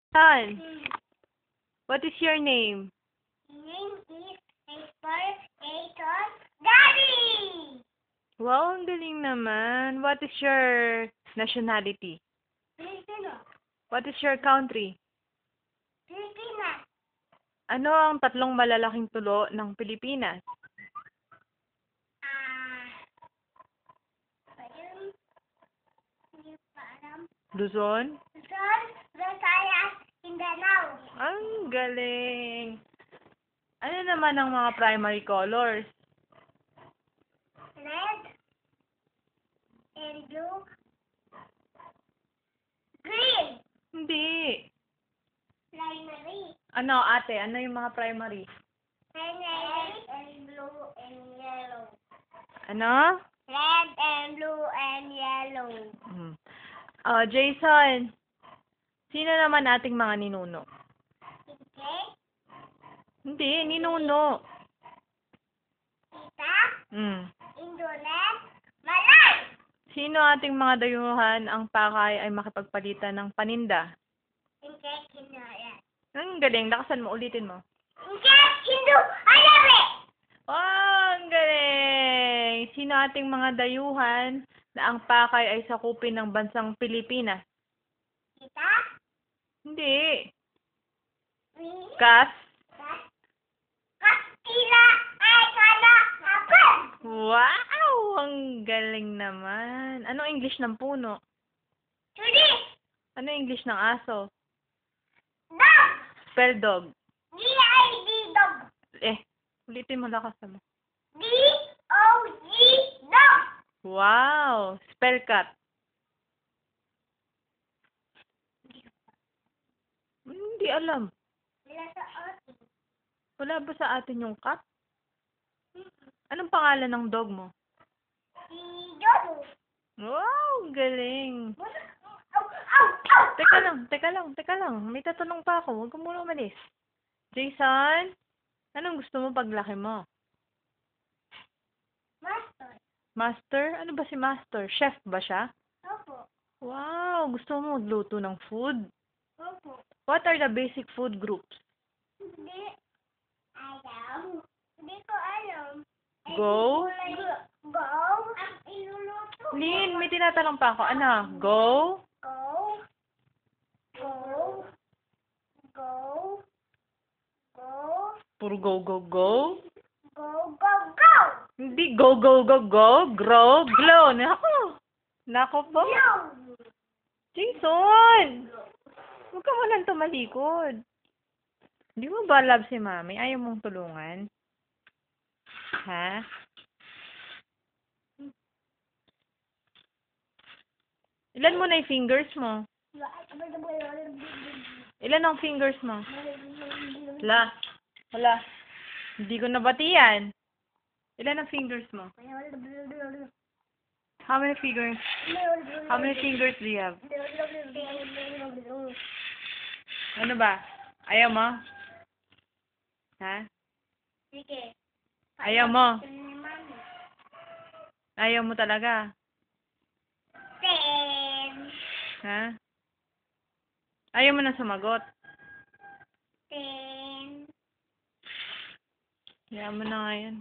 Son, what is your name? Name is Ator Daddy! Wow, ang galing naman. What is your nationality? Filipino. What is your country? Pilipinas. Ano ang tatlong malalaking tulo ng Pilipinas? Ayun. Hindi pa alam. Luzon? Luzon, Visayas, Mindanao. Ang galing. Ano naman ang mga primary colors? Red and blue. Green. Hindi. Primary. Ano, ate? Ano yung mga primary? Red and blue and yellow. Ano? Red and blue and yellow. Oh, Jason. Sino naman ating mga ninuno? Okay? Hindi, ninuno. Tita, Mm. Indonet, Malay. Sino ating mga dayuhan ang pakay ay makipagpalitan ng paninda? Okay, Kinaya. Ang galing. Lakasan mo. Ulitin mo. Okay, Hindu, Arabic. Wow, ang galing! Sino ating mga dayuhan na ang pakay ay sakupin ng bansang Pilipinas? Tita, Hindi. we, Kas? Kastila, ay kana, hapon. Wow! Ang galing naman. Ano English ng puno? Judy, Ano English ng aso? dog. Spell dog. D-I-D, dog. Ulitin mo. Lakasan mo. D-O-G, dog. Wow! Spell cat. Hindi alam. Wala sa atin. Wala ba sa atin yung cat? Anong pangalan ng dog mo? Si Jodo. Wow! Galing. Au, au, au. Teka lang. May tatanong pa ako. Huwag ka muna umalis. Jason, anong gusto mo paglaki mo? Master. Master? Ano ba si Master? Chef ba siya? Opo. Wow! Gusto mo magluto ng food? Opo. What are the basic food groups? Hindi alam. Hindi ko alam. Go? Go. Ang iluluto. Lynn, may tinatanong pa ako. Ano? Go? Go. Go. Go. Go. Puro go, go, go? Go, go, go. Hindi. Go, go, go, go. Grow, glow. Nako po. Yo. Jason! Huwag ka mo lang tumalikod. Hindi mo ba love si mami? Ayaw mong tulungan? Ha? Ilan mo na yung fingers mo? Ilan ang fingers mo? Wala. Hindi ko nabatiyan. Ilan ang fingers mo? How many fingers? How many fingers do you have? Ano ba? Ayaw mo? Ha? Sige. Ayaw mo? Ni Mami. Ayaw mo talaga? 10. Ha? Ayaw mo na sumagot? 10. Ayaw mo na nga yan.